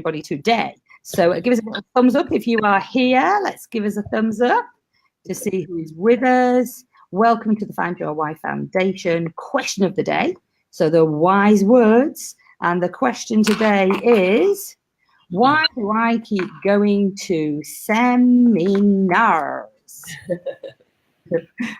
everybody today. So give us a thumbs up if you are here. Let's give us a thumbs up to see who's with us. Welcome to the Find Your Why Foundation question of the day. So the wise words, and the question today is, why do I keep going to seminars?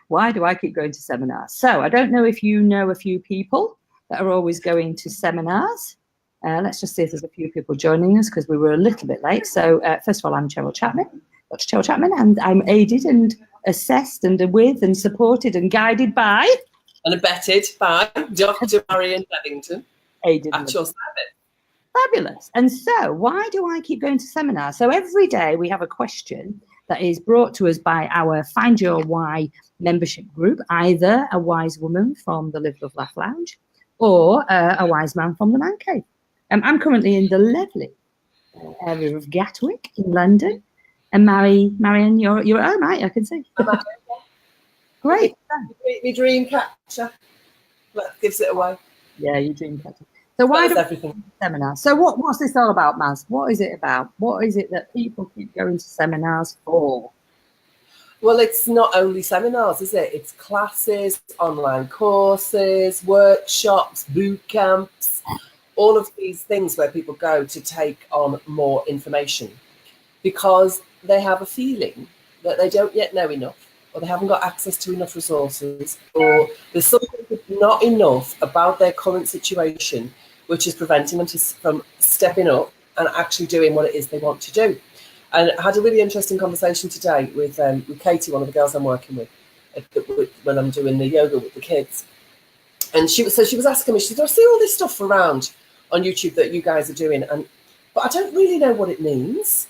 Why do I keep going to seminars? So I don't know if you know a few people that are always going to seminars. Let's just see if there's a few people joining us because we were a little bit late. So first of all, I'm Cheryl Chapman, Dr. Cheryl Chapman, and I'm aided and assessed and with and supported and guided by and abetted by Dr. Marion Bevington. Aided at your service. Fabulous. And so why do I keep going to seminars? So every day we have a question that is brought to us by our Find Your Why membership group, either a wise woman from the Live, Love, Laugh Lounge or a wise man from the Man Cave. I'm currently in the lovely area of Gatwick in London. And Marion, you're at home, right? I can see. Great. My dream catcher. That gives it away. Yeah, your dream catcher. So why do everything seminars? So what's this all about, Maz? What is it about? What is it that people keep going to seminars for? Well, it's not only seminars, is it? It's classes, online courses, workshops, boot camps, all of these things where people go to take on more information because they have a feeling that they don't yet know enough, or they haven't got access to enough resources, or there's something not enough about their current situation which is preventing them from stepping up and actually doing what it is they want to do. And I had a really interesting conversation today with Katie, one of the girls I'm working with, when I'm doing the yoga with the kids. And she was asking me, she said, I see all this stuff around on YouTube that you guys are doing, but I don't really know what it means.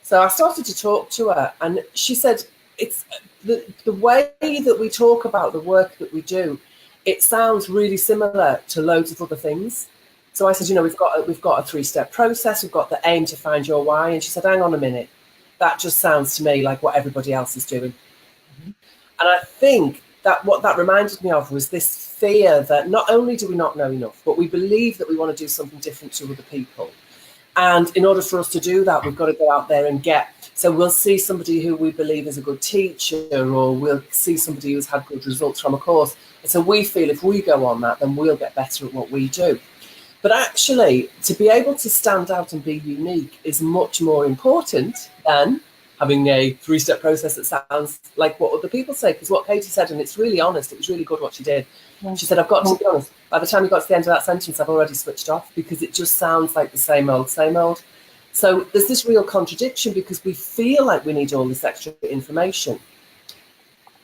So I started to talk to her, and she said, it's the way that we talk about the work that we do, it sounds really similar to loads of other things. So I said, we've got a 3-step process. We've got the aim to find your why. And she said, hang on a minute. That just sounds to me like what everybody else is doing. Mm-hmm. And I think that what that reminded me of was this fear that not only do we not know enough, but we believe that we want to do something different to other people. And in order for us to do that, we've got to go out there and so we'll see somebody who we believe is a good teacher, or we'll see somebody who's had good results from a course. And so we feel if we go on that, then we'll get better at what we do. But actually, to be able to stand out and be unique is much more important than having a 3-step process that sounds like what other people say. Because what Katie said, and it's really honest, it was really good what she did. Yeah. She said, I've got to be honest, by the time you got to the end of that sentence, I've already switched off because it just sounds like the same old, same old. So there's this real contradiction because we feel like we need all this extra information.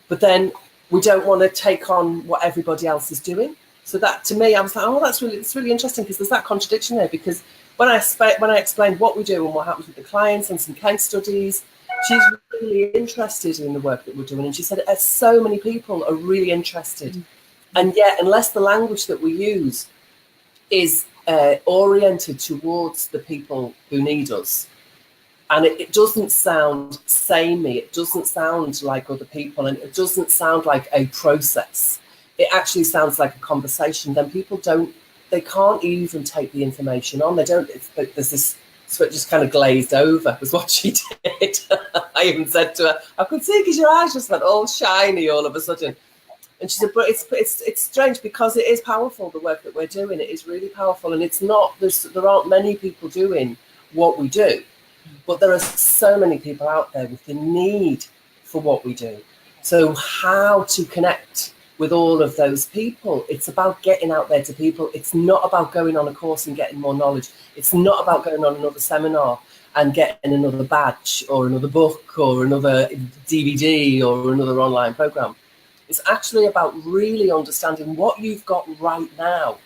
But then we don't want to take on what everybody else is doing. So that, to me, I was like, oh, it's really interesting because there's that contradiction there. Because when I explained what we do and what happens with the clients and some case studies, she's really interested in the work that we're doing. And she said, so many people are really interested. Mm-hmm. And yet, unless the language that we use is oriented towards the people who need us, and it doesn't sound samey, it doesn't sound like other people, and it doesn't sound like a process. It actually sounds like a conversation. Then people they can't even take the information on. There's this, so it just kind of glazed over was what she did. I even said to her, I could see because your eyes just went all shiny all of a sudden. And she said, but it's strange because it is powerful, the work that we're doing. It is really powerful. And it's not, there aren't many people doing what we do, but there are so many people out there with the need for what we do. So how to connect with all of those people? It's about getting out there to people. It's not about going on a course and getting more knowledge. It's not about going on another seminar and getting another badge or another book or another DVD or another online program. It's actually about really understanding what you've got right now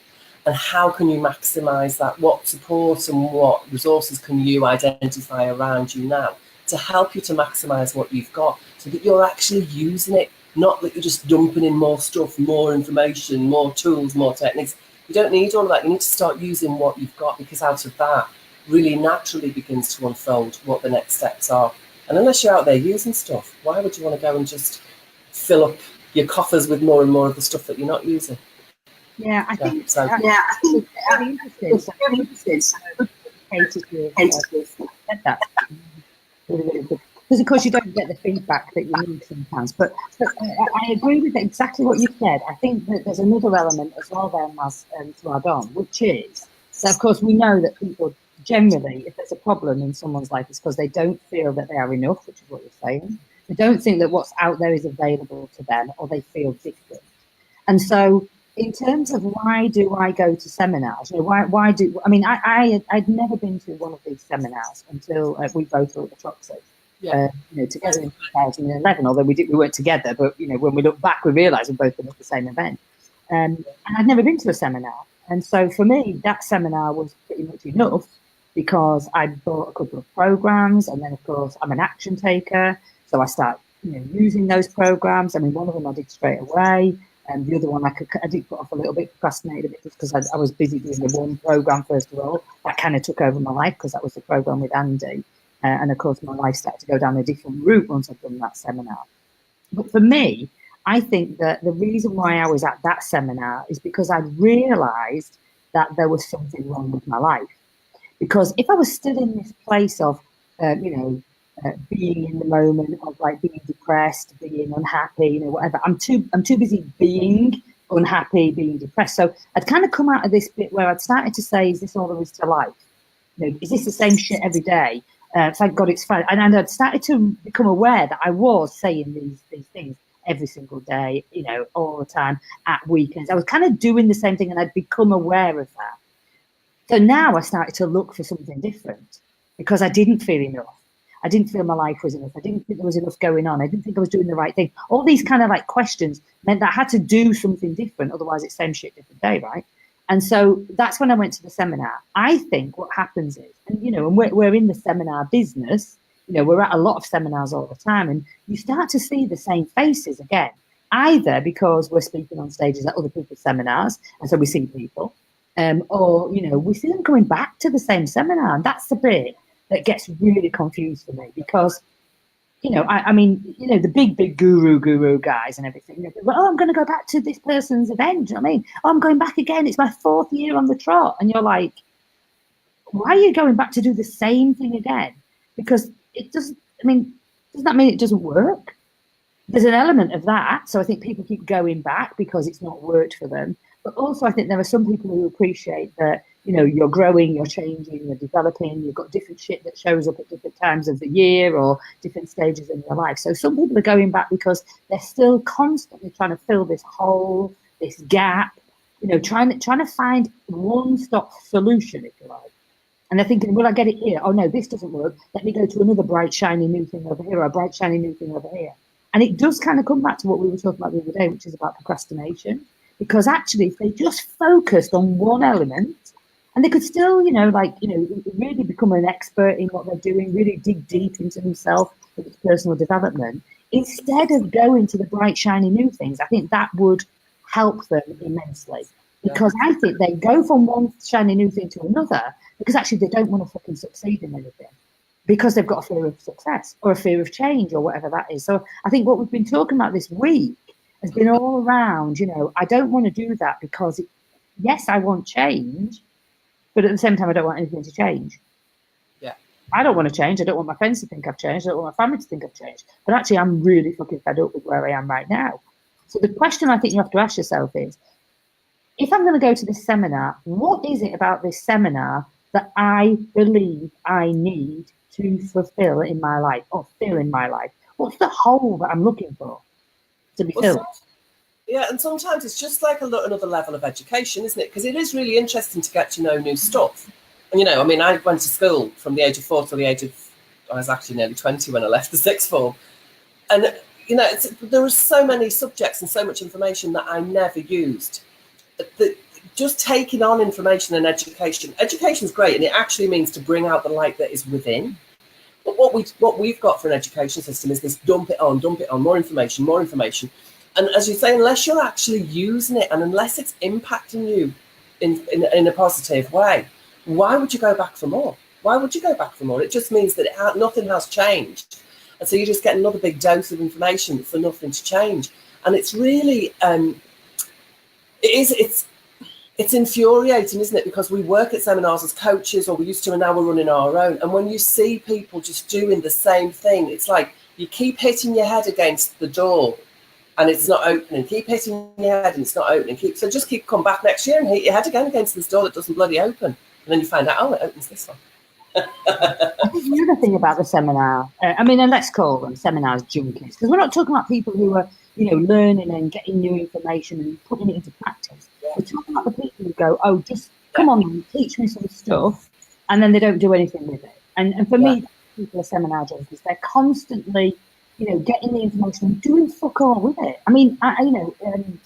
and how can you maximize that, what support and what resources can you identify around you now to help you to maximize what you've got so that you're actually using it, not that you're just dumping in more stuff, more information, more tools, more techniques. You don't need all of that. You need to start using what you've got because out of that really naturally begins to unfold what the next steps are. And unless you're out there using stuff, why would you want to go and just fill up your coffers with more and more of the stuff that you're not using? Yeah, I think it's really interesting. Katie said that. Really, really good. Because of course you don't get the feedback that you need sometimes. But I agree with exactly what you said. I think that there's another element as well there, Maz, to add on, which is that of course we know that people generally, if there's a problem in someone's life, it's because they don't feel that they are enough, which is what you're saying. They don't think that what's out there is available to them, or they feel different. And so in terms of why do I go to seminars, I'd never been to one of these seminars until we both were at the Troxy. Together in 2011, although we weren't together, but when we look back, we realised we've both been at the same event. And I'd never been to a seminar, and so for me, that seminar was pretty much enough because I bought a couple of programs, and then of course I'm an action taker, so I start using those programs. I mean, one of them I did straight away, and the other one I did put off a little bit, procrastinated a bit just because I was busy doing the one program first of all. That kind of took over my life because that was the program with Andy. And of course, my life started to go down a different route once I'd done that seminar. But for me, I think that the reason why I was at that seminar is because I realised that there was something wrong with my life. Because if I was still in this place of, being in the moment, of like being depressed, being unhappy, whatever, I'm too busy being unhappy, being depressed. So I'd kind of come out of this bit where I'd started to say, is this all there is to life? Is this the same shit every day? Thank God it's fine. And I'd started to become aware that I was saying these things every single day, all the time, at weekends. I was kind of doing the same thing, and I'd become aware of that. So now I started to look for something different because I didn't feel enough. I didn't feel my life was enough. I didn't think there was enough going on. I didn't think I was doing the right thing. All these kind of like questions meant that I had to do something different. Otherwise, it's same shit, different day, right? And so that's when I went to the seminar. I think what happens is, and we're in the seminar business, we're at a lot of seminars all the time, and you start to see the same faces again, either because we're speaking on stages at other people's seminars, and so we see people, or, we see them coming back to the same seminar. And that's the bit that gets really confused for me because, the big guru guys and everything, well, I'm going to go back to this person's event. Do you know what I mean? Oh, I'm going back again. It's my 4th year on the trot. And you're like, why are you going back to do the same thing again? Because it doesn't, does that mean it doesn't work? There's an element of that. So I think people keep going back because it's not worked for them. But also I think there are some people who appreciate that, you're growing, you're changing, you're developing, you've got different shit that shows up at different times of the year or different stages in your life. So some people are going back because they're still constantly trying to fill this hole, this gap, trying to find one-stop solution, if you like. And they're thinking, will I get it here? Oh, no, this doesn't work. Let me go to another bright, shiny new thing over here, or a bright, shiny new thing over here. And it does kind of come back to what we were talking about the other day, which is about procrastination. Because actually, if they just focused on one element, and they could still, really become an expert in what they're doing, really dig deep into themselves with its personal development, instead of going to the bright, shiny new things, I think that would help them immensely. Because I think they go from one shiny new thing to another because actually they don't want to fucking succeed in anything because they've got a fear of success or a fear of change or whatever that is. So I think what we've been talking about this week has been all around, I don't want to do that because, yes, I want change, but at the same time, I don't want anything to change. Yeah. I don't want to change. I don't want my friends to think I've changed. I don't want my family to think I've changed. But actually, I'm really fucking fed up with where I am right now. So the question I think you have to ask yourself is, if I'm going to go to this seminar, what is it about this seminar that I believe I need to fulfill in my life or fill in my life? What's the hole that I'm looking for to be filled? Yeah, and sometimes it's just like another level of education, isn't it? Because it is really interesting to get to know new stuff. And, I went to school from the age of 4 till the age of, I was actually nearly 20 when I left the sixth form. And, there were so many subjects and so much information that I never used. Just taking on information and education is great, and it actually means to bring out the light that is within. But what we've got for an education system is this dump it on, more information. And as you say, unless you're actually using it and unless it's impacting you in a positive way, why would you go back for more? It just means that nothing has changed. And so you just get another big dose of information for nothing to change. And it's really, it's infuriating, isn't it? Because we work at seminars as coaches, or we used to, and now we're running our own. And when you see people just doing the same thing, it's like you keep hitting your head against the door and it's not opening. Keep hitting your head and it's not opening. So just keep come back next year and hit your head again against this door that doesn't bloody open. And then you find out, oh, it opens this one. I think the other thing about the seminar, and let's call them seminars junkies, because we're not talking about people who are, learning and getting new information and putting it into practice. We're talking about the people who go, oh, just come on, teach me some stuff, and then they don't do anything with it. And for me, people are seminar junkies. They're constantly, getting the information and doing fuck all with it. I mean, the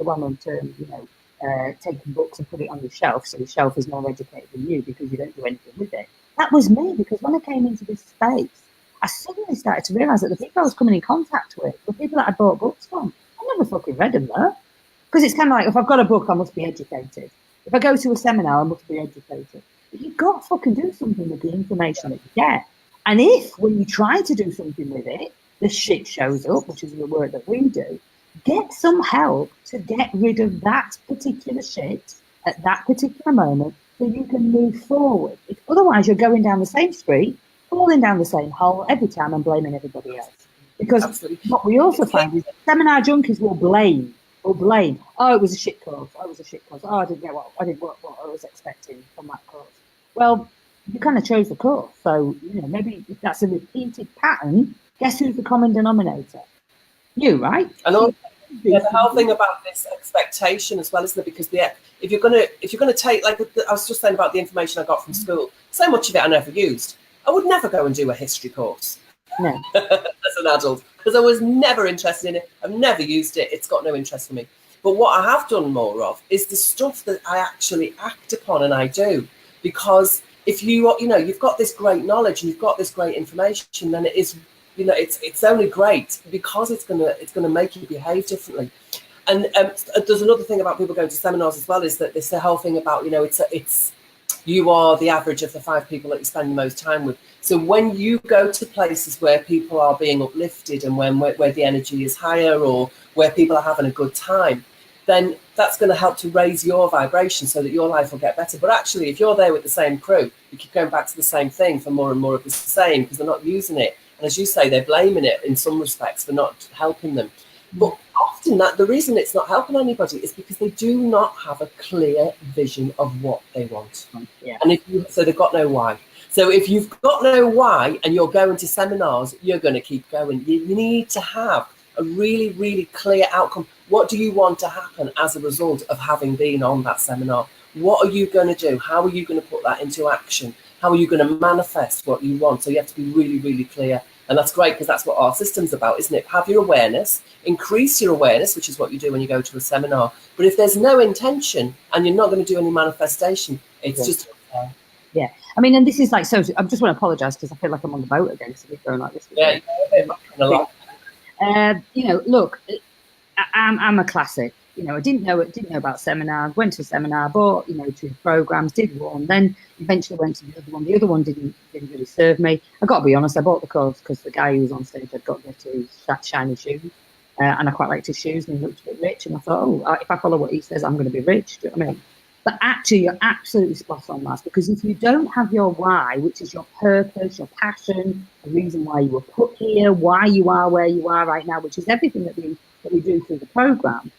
well-known term, taking books and put it on the shelf, so the shelf is more educated than you because you don't do anything with it. That was me, because when I came into this space, I suddenly started to realise that the people I was coming in contact with were people that I bought books from. I never fucking read them though, because it's kind of like, if I've got a book, I must be educated. If I go to a seminar, I must be educated. But you've got to fucking do something with the information that you get. And if, when you try to do something with it, the shit shows up, which is the work that we do, get some help to get rid of that particular shit at that particular moment so you can move forward. Otherwise, you're going down the same street, falling down the same hole every time and blaming everybody else. Because what we also find is seminar junkies will blame. Oh, it was a shit course. Oh, I didn't get what I was expecting from that course. Well, you kind of chose the course. So, maybe if that's a repeated pattern, guess who's the common denominator? You, right? And also, the whole thing about this expectation as well, isn't it? Because if you're gonna take, like I was just saying about the information I got from school, so much of it I never used. I would never go and do a history course. No. As an adult, because I was never interested in it. I've never used it. It's got no interest for me. But what I have done more of is the stuff that I actually act upon and I do. Because if you've got this great knowledge and you've got this great information, then it is, it's only great because it's gonna make you behave differently. And there's another thing about people going to seminars as well, is that there's the whole thing about, it's you are the average of the 5 people that you spend the most time with. So when you go to places where people are being uplifted and where the energy is higher, or where people are having a good time, then that's going to help to raise your vibration so that your life will get better. But actually, if you're there with the same crew, you keep going back to the same thing for more and more of the same, because they're not using it. And as you say, they're blaming it in some respects for not helping them. But often the reason it's not helping anybody is because they do not have a clear vision of what they want. Yeah. And so they've got no why. So if you've got no why and you're going to seminars, you're going to keep going. You need to have a really, really clear outcome. What do you want to happen as a result of having been on that seminar? What are you going to do? How are you going to put that into action? How are you going to manifest what you want? So you have to be really, really clear. And that's great, because that's what our system's about, isn't it? Have your awareness, increase your awareness, which is what you do when you go to a seminar. But if there's no intention and you're not going to do any manifestation, it's just... Yeah. I mean, and this is like, so I just want to apologise because I feel like I'm on the boat again, so we're going like this. Yeah, look, I'm a classic. I didn't know about seminars, went to a seminar, bought, 2 programs, did one, then eventually went to the other one. The other one didn't really serve me. I got to be honest, I bought the course because the guy who was on stage had got his shiny shoes, and I quite liked his shoes, and he looked a bit rich, and I thought, if I follow what he says, I'm going to be rich. Do you know what I mean? But actually, you're absolutely spot on, Maz, because if you don't have your why, which is your purpose, your passion, the reason why you were put here, why you are where you are right now, which is everything that we do through the program.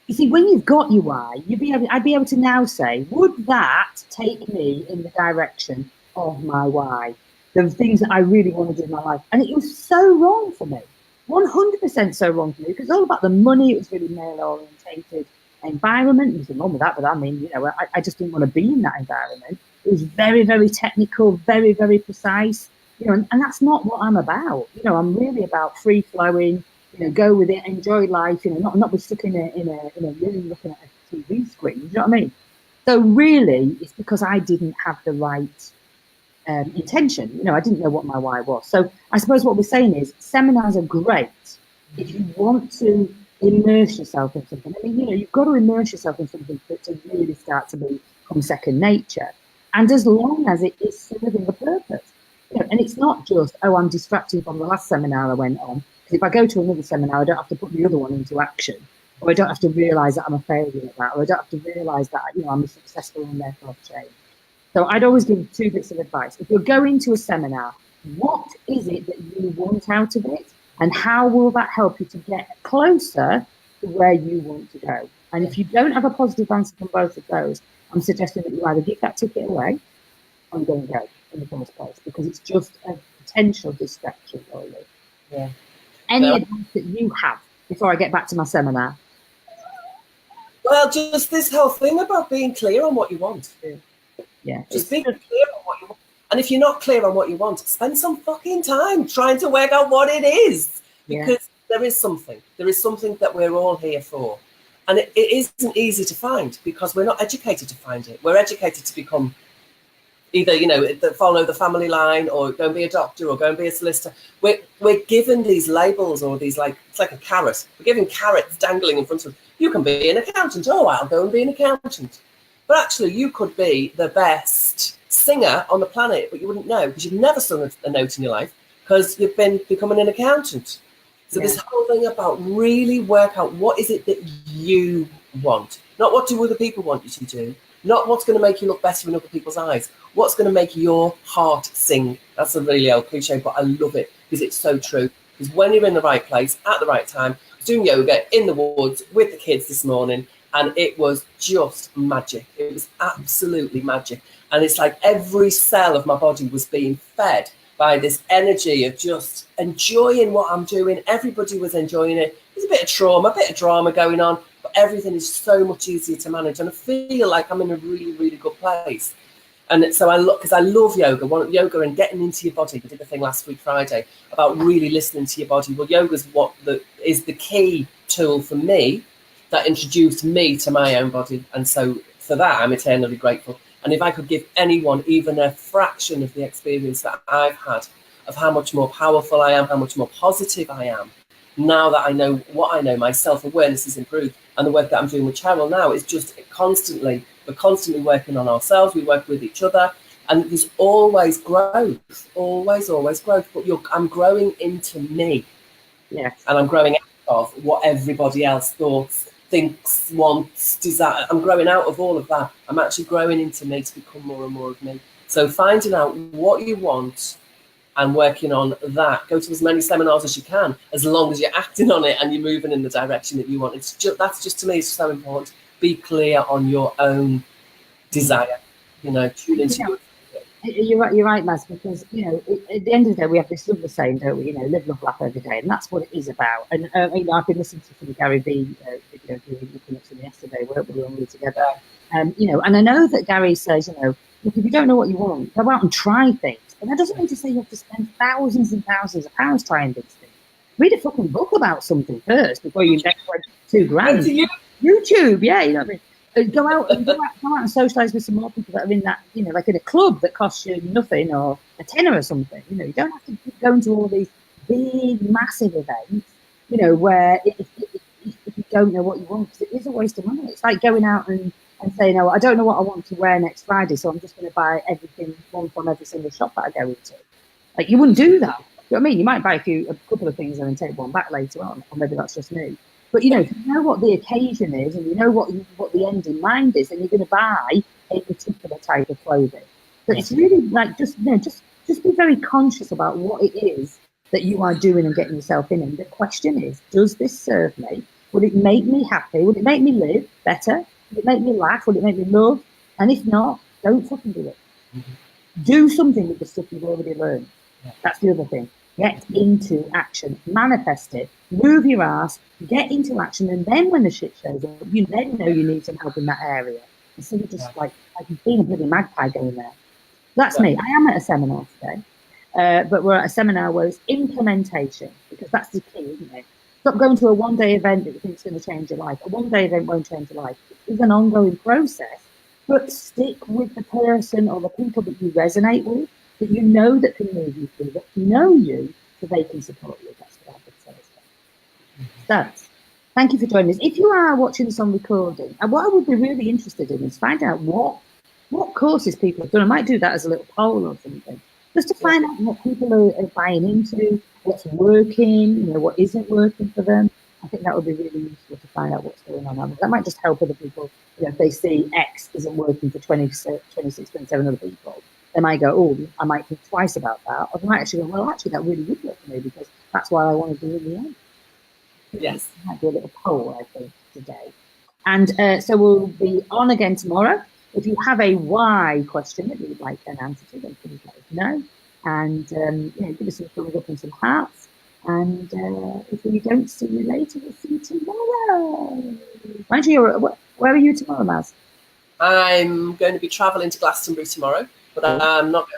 You see, when you've got your why, I'd be able to now say, would that take me in the direction of my why? The things that I really want to do in my life. And it was so wrong for me. 100% so wrong for me, because it's all about the money. It was really male-orientated environment. There's nothing wrong with that, but I mean, I just didn't want to be in that environment. It was very, very technical, very, very precise, and that's not what I'm about. I'm really about free-flowing, go with it, enjoy life, not be stuck in a room looking at a TV screen. Do you know what I mean? So really, it's because I didn't have the right intention. I didn't know what my why was. So I suppose what we're saying is seminars are great if you want to immerse yourself in something. I mean, you've got to immerse yourself in something for it to really start to become second nature. And as long as it is serving a purpose, and it's not just, I'm distracted from the last seminar I went on. Because if I go to another seminar, I don't have to put the other one into action. or I don't have to realise that I'm a failure at that, or I don't have to realise that, you know, I'm successful and therefore I've changed. So I'd always give 2 bits of advice. If you're going to a seminar, what is it that you want out of it? And how will that help you to get closer to where you want to go? And if you don't have a positive answer from both of those, I'm suggesting that you either give that ticket away or you don't go in the first place, because it's just a potential distraction for you. Yeah. Any advice that you have before I get back to my seminar? Well, just this whole thing about being clear on what you want. Yeah. Just being clear on what you want. And if you're not clear on what you want, spend some fucking time trying to work out what it is. Because there is something. There is something that we're all here for. And it isn't easy to find because we're not educated to find it. We're educated to become either, you know, follow the family line or go and be a doctor or go and be a solicitor. We're given these labels or these, like, it's like a carrot. We're given carrots dangling in front of us. You can be an accountant. Oh, I'll go and be an accountant. But actually, you could be the best singer on the planet, but you wouldn't know because you've never sung a note in your life because you've been becoming an accountant. So this whole thing about really work out what is it that you want, not what do other people want you to do, not what's going to make you look better in other people's eyes, what's going to make your heart sing. That's a really old cliche, but I love it because it's so true. Because when you're in the right place at the right time, I was doing yoga in the woods with the kids this morning, and it was just magic. It was absolutely magic. And it's like every cell of my body was being fed by this energy of just enjoying what I'm doing. Everybody was enjoying it. There's a bit of trauma, a bit of drama going on, but everything is so much easier to manage. And I feel like I'm in a really, really good place. And so I look, because I love yoga, yoga and getting into your body. We did a thing last week, Friday, about really listening to your body. Well, yoga is the key tool for me that introduced me to my own body. And so for that, I'm eternally grateful. And if I could give anyone even a fraction of the experience that I've had of how much more powerful I am, how much more positive I am, now that I know what I know, my self-awareness is improved. And the work that I'm doing with Cheryl now is just we're constantly working on ourselves. We work with each other. And there's always growth, always growth. But I'm growing into me. Yes. And I'm growing out of what everybody else thinks, wants, desire. I'm growing out of all of that. I'm actually growing into me to become more and more of me. So finding out what you want and working on that. Go to as many seminars as you can, as long as you're acting on it and you're moving in the direction that you want. That's just to me is so important. Be clear on your own desire. You know, tune into your. You're right, Maz, because, you know, at the end of the day, we have this lovely saying, don't we? You know, live, love, laugh every day, and that's what it is about. And you know, I've been listening to the Gary V video looking up to yesterday, weren't we, when we were together? You know, and I know that Gary says, you know, look, if you don't know what you want, go out and try things. But that doesn't mean to say you have to spend thousands and thousands of pounds trying these things. Read a fucking book about something first before you invest $2,000. YouTube, yeah, you know what I mean. Go out and socialise with some more people that are in that, you know, like in a club that costs you nothing or a tenner or something. You know, you don't have to go into all these big, massive events, you know, where if you don't know what you want, because it is a waste of money. It's like going out and saying, oh, I don't know what I want to wear next Friday, so I'm just going to buy one from every single shop that I go into. Like, you wouldn't do that. You know what I mean? You might buy a couple of things and then take one back later on, or maybe that's just me. But, you know, if you know what the occasion is and you know what the end in mind is, then you're going to buy a particular type of clothing. But it's really like just be very conscious about what it is that you are doing and getting yourself in. And the question is, does this serve me? Would it make me happy? Would it make me live better? Would it make me laugh? Would it make me love? And if not, don't fucking do it. Mm-hmm. Do something with the stuff you've already learned. Yeah. That's the other thing. Get into action, manifest it, move your ass, get into action, and then when the shit shows up, you then know you need some help in that area. Instead of just like being a bloody magpie going there. That's me. I am at a seminar today, but we're at a seminar where it's implementation, because that's the key, isn't it? Stop going to a one-day event that you think is going to change your life. A one-day event won't change your life. It's an ongoing process, but stick with the person or the people that you resonate with, that you know that can move you through, that know you, so they can support you. That's what I would say. So, thank you for joining us. If you are watching this on recording, and what I would be really interested in is find out what courses people have done. I might do that as a little poll or something, just to find out what people are buying into, what's working, you know, what isn't working for them. I think that would be really useful to find out what's going on. That might just help other people. You know, if they see X isn't working for 26, 27 other people, they might go, oh, I might think twice about that. Or they might actually go, well, actually, that really would work for me because that's what I want to do in the end. Yes. I might do a little poll, I think, today. And so we'll be on again tomorrow. If you have a why question that you would like an answer to, then please let us know. And you know, give us some thumbs up and some hearts. And if we don't see you later, we'll see you tomorrow. Mind you, where are you tomorrow, Maz? I'm going to be travelling to Glastonbury tomorrow, but I'm not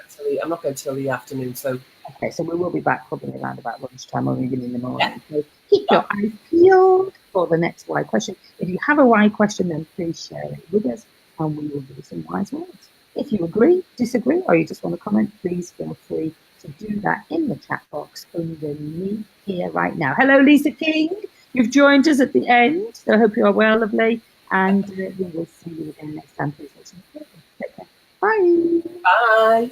going till the afternoon. So okay, so we will be back probably around about lunchtime or even in the morning. Yeah. So keep your eyes peeled for the next why question. If you have a why question, then please share it with us, and we will do some wise words. If you agree, disagree, or you just want to comment, please feel free to do that in the chat box underneath here right now. Hello, Lisa King. You've joined us at the end, so I hope you are well, lovely. And we will see you again next time. Please watch. Take care. Bye. bye.